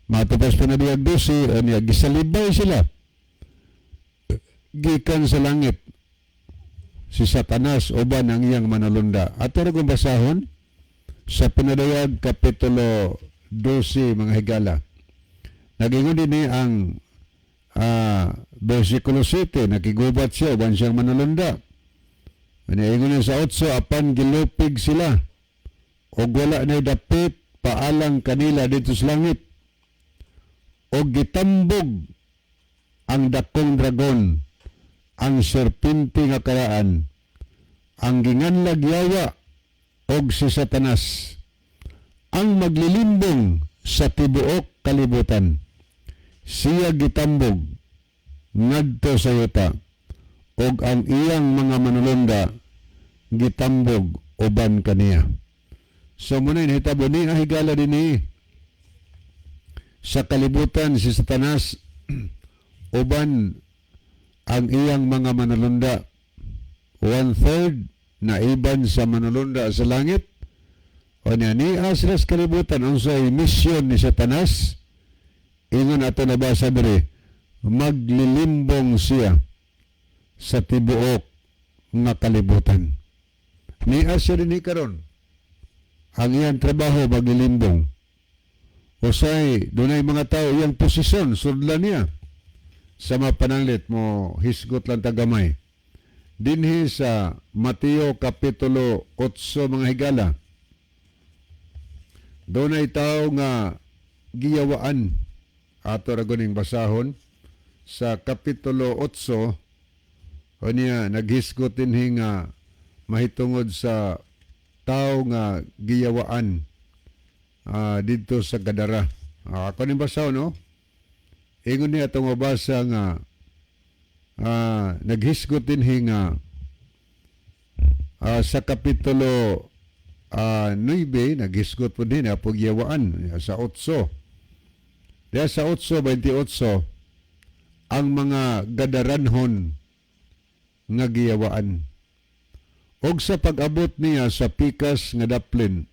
matapos pa na diyag 12, anya gisalibay sila gikan sa langit si Satanas uban ang iyang manulunda. At pero kung basahon sa Pinadayag Kapitulo 12 mga higala, nagingon din ang versikulo 7, nakigubat siya uban siyang manulunda. Ingon sa 8, apan gilupig sila o wala na dapit paalang kanila dito sa langit o gitambog ang dakong dragon, ang serpente nga karaan, ang ginganlag yawa og si Satanas, ang maglilimbong sa tibuok kalibutan. Siya gitambog ngadto sa yuta og ang iyang mga manulunda gitambog uban kaniya. So muna hinitabo ni higala dinhi sa kalibutan si Satanas uban ang iyang mga manulunda, 1/3 na iban sa manulunda sa langit. O niya sila sa kalibutan unsay misyon ni Satanas. Ingon ato nabasa diri, maglilimbong siya sa tibuok nga kalibutan. Niya siya din karon ang iyang trabaho maglilimbong. Usay dunay mga tao iyang posisyon sudlan niya sa mapananglit mo hisgot lang tagamay. Dinhi sa Mateo Kapitulo 8 mga higala, dunay tao nga giyawaan ato ragoning basahon sa Kapitulo 8 o niya naghisgot dinhi nga mahitungod sa tao nga giyawaan dito sa Gadara. Ako ning basahon no? Ingon niya itong mabasa nga naghisgot dinhi nga sa Kapitulo 9 naghisgot po din apog yawaan sa 8. Diya sa 8:28 ang mga gadaranhon nga giyawaan. Og sa pag-abot niya sa pikas nga daplin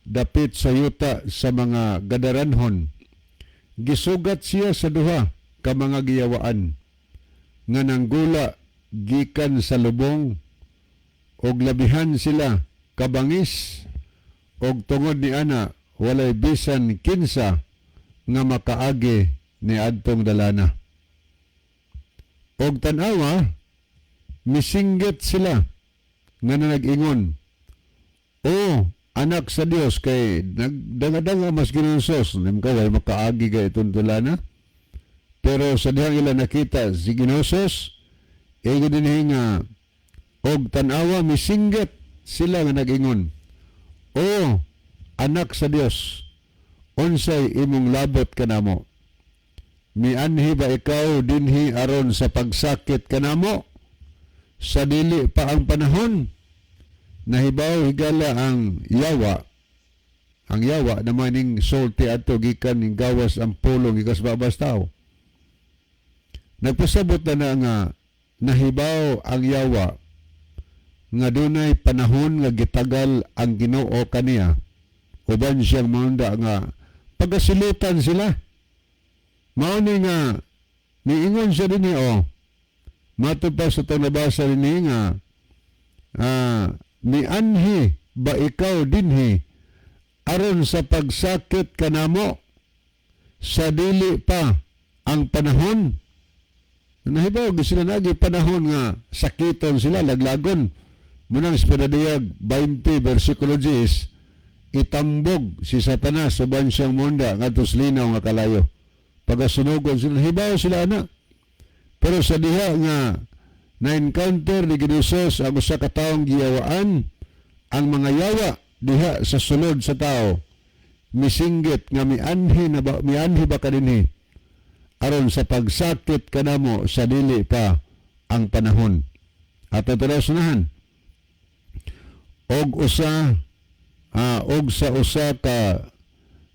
dapit sa yuta sa mga gadaranhon, gisugat siya sa duha ka mga giyawaan nga nanggula gikan sa lubong og labihan sila kabangis og tungod ni ana walay bisan kinsa nga makaagi ni adtong dalana. Og tan-awa misinggit sila nga nag-ingon, "O anak sa Dios kay nagdanga-danga mas ginunsos nim kaway makaagi ga itong dalana." Pero sa dihang ila nakita si Ginosos, ego din nga og tan-awa misinggit sila nga nag-ingon, "O anak sa Dios, unsay imong labot kanamo? Mianhi ba ikaw dinhi aron sa pagsakit kanamo? Sa dili pa ang panahon, nahibaw higala ang yawa naman ning sulti ato gikan ning gawas ang pulong ikas babas tao." Nagpasabot na nga nahibaw ang yawa nga dunay panahon nga gitagal ang Ginoo kaniya uban siyang manda nga pagasilutan sila. Mao ni nga niingon siya dinhi matupad sa itong nabasa dinhi nga mianhi ba ikaw dinhi aron sa pagsakit kanamo sa dili pa ang panahon. Nahibaw sila nagi panahon nga sakiton sila laglagon. Munang sa Pinadayag 20 versikulo 10, itambog si Satanas uban siyang munda ngadto sa linaw nga kalayo. Pagasunugon sila, hibaw sila ana. Pero sa diha nga na-encounter ni Ginosos ang usa ka taong giyawaan, ang mga yawa diha sa sulod sa tao misinggit nga mianhi ba kadinhi aron sa pagsakit kanamo sa dili pa ang panahon. At natulasunahan og sa usa ka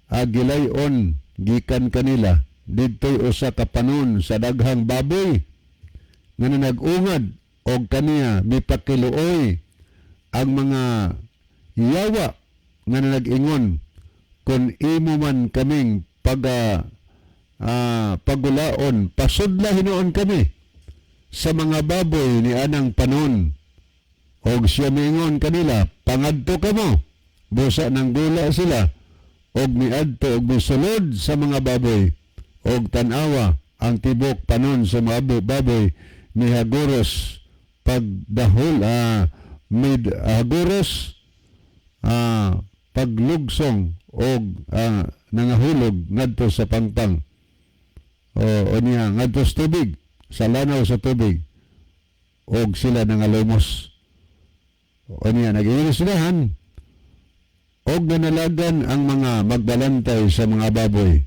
gilayon gikan kanila didtoy usa ka panon sa daghang baboy nga nag-ungad og kaniya mipakiluoy ang mga yawa nga nag-ingon kung imo man kaming pagulaon pasudla hinuon kami sa mga baboy ni anang panon. Og siya miingon kanila, pangadto kamo, busa ng gula sila, og miadto og misulod sa mga baboy, og tanawa ang tibok panon sa mga baboy ni haguros pagdahol, haguros paglugsong og nangahulog ngadto sa pangpang. O niya, ngadto sa tubig, sa lanaw sa tubig, og sila nangalumos. O niya, nag-iinisilahan og nanalagan ang mga magbalantay sa mga baboy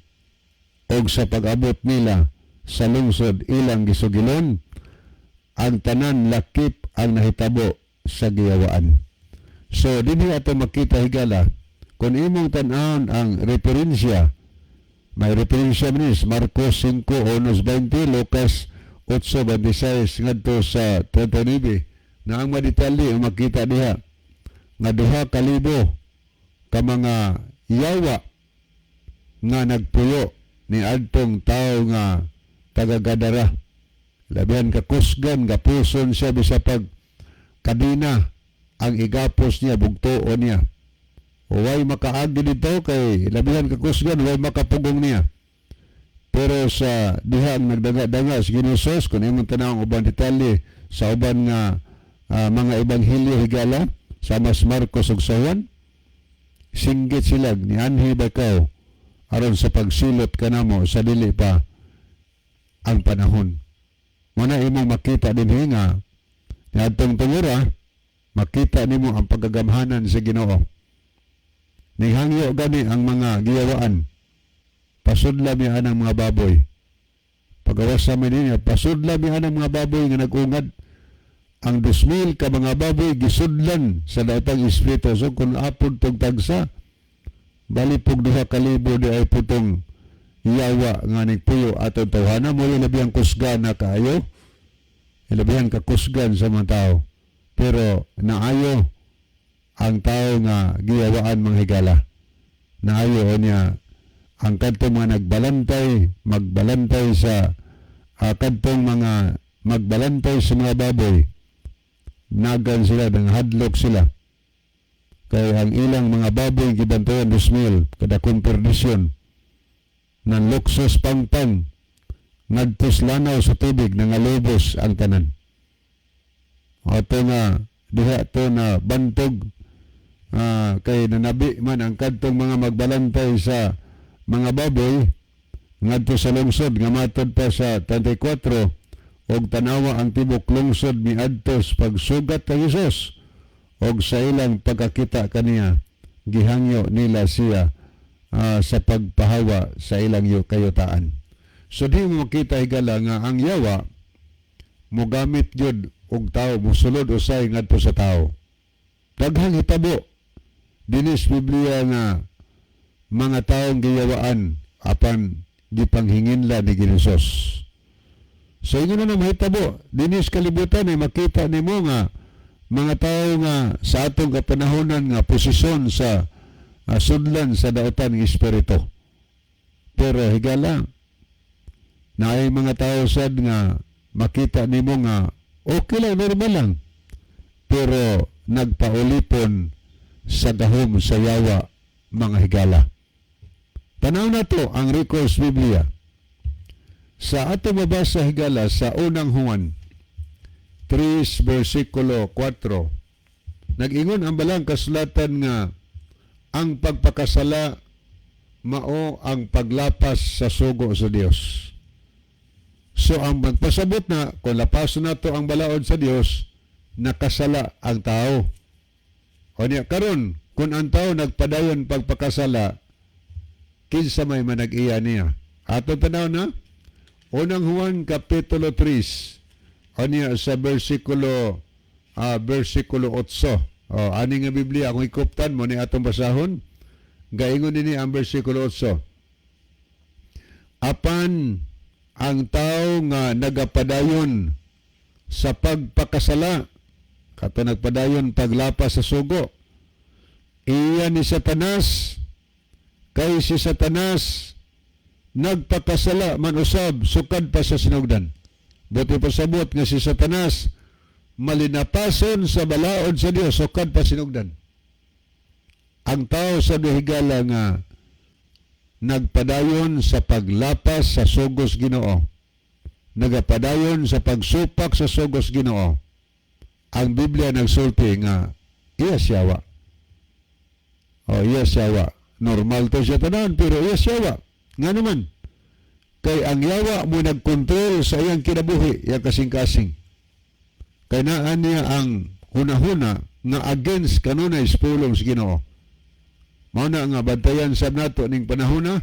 og sa pag-abot nila sa lungsod ilang gisugilon, ang tanan lakip ang nahitabo sa giyawaan. So, dinhi ato makita higala, kung imong tan-awon ang referensya, may referensya manis, Marcos 5:20, Lucas 8:26, ngadto sa 39, na ang madetali ang makita diha nga 2,000 ka mga yawa nga nagpuyo ni adtong tao nga taga-Gadara. Labihan ka kusgan, gapuson siya bisa pag kadina ang igapos niya, bugtoon niya. Huwag makaagi dito kay labihan ka kusgan, huwag makapugong niya. Pero sa diha ang nagdanga-danga sa Ginosos, kung imong tanawang ubang detalye sa uban nga mga ebanghilyo higala sa mas Marcos ug sa Juan, singgit sila ni anhi bakaw aron sa pagsilot kanamo sa dili pa ang panahon. Muna imong makita dinhi nga niadtong tungura, makita nimo ang pagagamhanan sa Ginoo. Nihangyo gani ang mga giyawaan, pasudla mi anang mga baboy. Pagawas sa niya, pasudla mi anang mga baboy nga nag-ungad. Ang 2,000 ka mga baboy gisudlan sa daotang espiritu. So kung apod tong tagsa, balipog 2,000 di ay putong yawa nga nagpuyo atong tawhana mo yung labihang kusgan na kaayo, labihang kakusgan sa mga tao. Pero naayo ang tao nga giyawaan mga higala. Naayo niya ang kadtong mga magbalantay sa kadtong mga magbalantay sa mga baboy. Nagan sila, hadlok sila. Kaya ang ilang mga baboy gibantayan 2,000 kada komperdisyon ng luksos pangpang nagpus lanaw sa tubig nangalubos ang tanan. Ato nga diha to na bantog kay nanabi man ang kadtong mga magbalantay sa mga baboy ngadto sa lungsod nga matod pa sa 34 og tanawa ang tibok lungsod miadtos pagsugat kay Hesus og sa ilang pagkakita kaniya gihangyo nila siya sa pagpahawa sa ilang kayutaan. So di mo makita higala nga ang yawa mogamit gyud og tao, musulod usay ngadto sa tao. Daghang hitabo dinis Biblia nga mga taong giyawaan apan gipanghinginla ni Hesus. So ingon na mahitabo, dinis kalibutan ay makita nimo nga mga tao nga sa atong kapanahonan nga posisyon sa sudlan sa daotan ng espiritu. Pero higala, na ay mga tao sad nga makita nimo nga okay lang, normal lang. Pero nagpaulipon sa dahom sa yawa mga higala. Tanaw na to ang records Biblia. Sa ato mabasa higala sa unang Juan 3 versikulo 4, nag-ingon ang balang kasulatan nga ang pagpakasala mao ang paglapas sa sugo sa Dios. So ang magpasabot na kung lapason na to ang balaod sa Dios, nakasala ang tao. O niya karon kung ang tao nagpadayon pagpakasala, kinsa may manag-iya niya. Ato tanaw na unang Juan kapitulo 3, o niya sa versikulo 8. Ani nga Biblia, kung ikuptan mo ni atong basahon, gaingon nini ang bersikulo 8. Apan ang tao nga nagapadayon sa pagpakasala, kato nagpadayon paglapas sa sugo, iya ni Satanas, kay si Satanas nagpakasala man usab sukad pa sa sinugdan. Buti pasabot nga si Satanas malinapason sa balaod sa Dios sukad pa sinugdan. Ang tao sa higala nga nagpadayon sa paglapas sa sugos Ginoo, nagapadayon sa pagsupak sa sugos Ginoo. Ang Biblia nagsulti nga iya siyawa. Iya siyawa. Normal to siya tanan, pero iya siyawa. Nga naman, kay ang yawa mo nagkontrol sa iyang kinabuhi, iyang kasing-kasing. Kay naan niya ang huna-huna nga against kanunay pulong sa Ginoo. Mao na nga bantayan sab nato ning panahona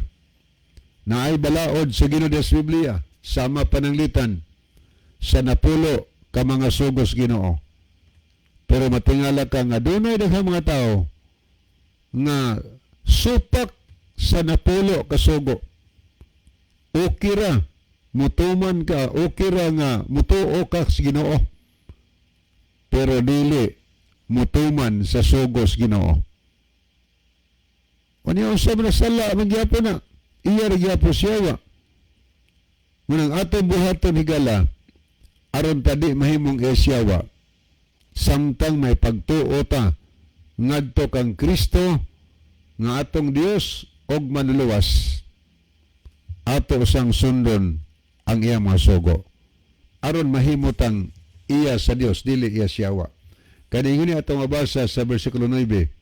na ay balaod sa Ginoo sa Biblia sama pananglitan sa napulo ka mga sugos Ginoo. Pero matingala ka nga dunay daghang mga tao nga supak sa napulo ka sugo. Okay ra mutuman ka, okay ra nga mutuo ka sa Ginoo. Pero dili mutuman sa sugos Ginoo. Kanya usab na sala magyapon na iya gyapon siya. Munang atong buhaton higala aron tadi mahimong esyawa samtang may pagtuo ta ngadto kang Kristo nga atong Dios og manluwas ato sang sundon ang iyang mga sugo aron mahimutang iya sa Dios dili iya siyawa. Kani ngini atong mabasa sa bersikulo 9.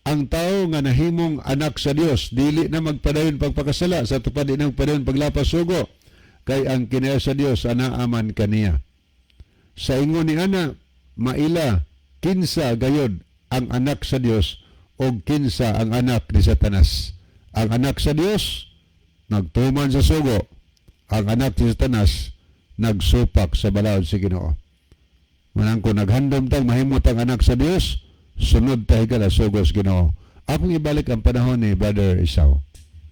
Ang tao nga nahimong anak sa Dios dili na magpadayon pagpakasala sa tupad ng padayon paglapas sugo kay ang kinaya sa Dios anaaman kaniya. Sa ingon ni ana maila kinsa gayod ang anak sa Dios o kinsa ang anak ni Satanas. Ang anak sa Dios nagtuman sa sugo, ang anak ni Satanas nagsupak sa balaod sa Ginoo. Manang kung naghandom tang mahimot ang anak sa Dios, sunod tayo ka na sugos Ginoo. Akong ibalik ang panahon ni Brother Isaw.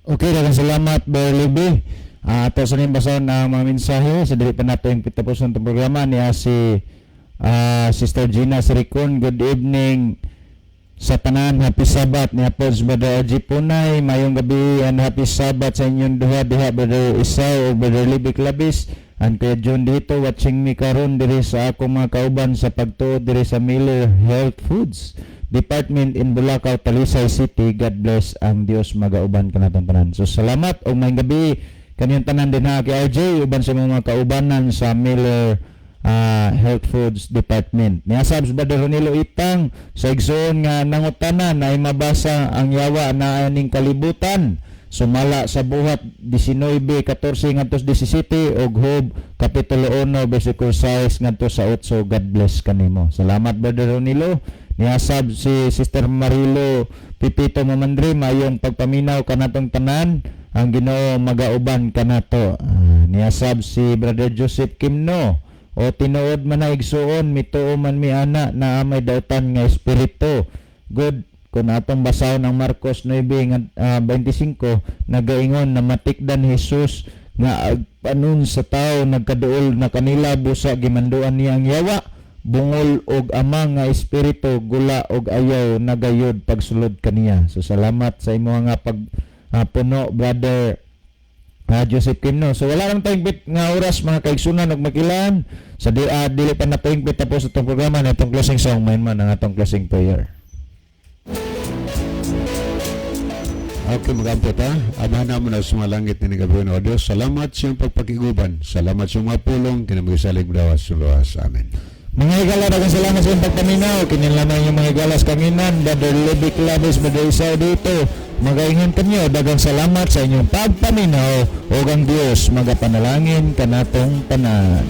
Okay, daghang salamat, Brother Libby. Ato sa rin basahan ang mga mensahe sa dili pa nato yung pitapos ng programa niya si Sister Gina Siricon. Good evening sa tanan, happy Sabat ni Apos Brother Oji Punay, mayong gabi and happy Sabat sa inyong duha diha Brother Isaw o Brother Libby Clavis. And Kuya John dito watching me karon diri sa akong mga kauban sa pagtuod diri sa Miller Health Foods Department in Bulacau, Talisay City. God bless ang Dios magauban kanatong tanan. So salamat og maayong gabi kanyang tanan din ha kay RJ uban sa mga kaubanan sa Miller Health Foods Department. Niya sabs Brother Ronilo Itang sa igsoon nga nangutanan ay mabasa ang yawa na aning kalibutan. Sumala sa buhat 19:14 ngadto 17 og Job kapitulo 1 bersikulo 6 ngadto sa 8. God bless kanimo. Salamat Brother Ronilo. Niasab si Sister Marilo Pipito Mamandri mayong pagpaminaw kanatong tanan ang Ginoo magauban kanato. Niasab si Brother Joseph Kimno o tinuod man na igsuon mituo man mi ana na amay dautan nga espiritu. Good kung atong basahon ang Marcos 9:25 nagaingon na matikdan Jesus nga agpanon sa tao nagkaduol na kanila busa gimanduan niya ang yawa bungol og amang nga espiritu gula og ayaw nagayod pagsulod kaniya. So salamat sa imo nga puno Brother Joseph Kimno. So wala lang tayong bit nga oras mga kaigsunan ug makilan sa dili pa na tayong bit tapos itong programa na itong closing song main man ang atong closing prayer. Okay, magampot ha. Amahan naman na sumalangit ni Gabriel o Diyos. Salamat sa iyong pagpakiguban. Salamat sa mga pulong. Kinamagasalig dawas suluhas. Amen. Mga higala, dagang salamat sa iyong pagpaminaw. Kinilaman yung mga higalas kanginan. Brother Libby Clavis, Brother Isaw dito. Magaingan kanyo. Dagang salamat sa inyong pagpaminaw. O ang Diyos magapanalangin kanatong tanan.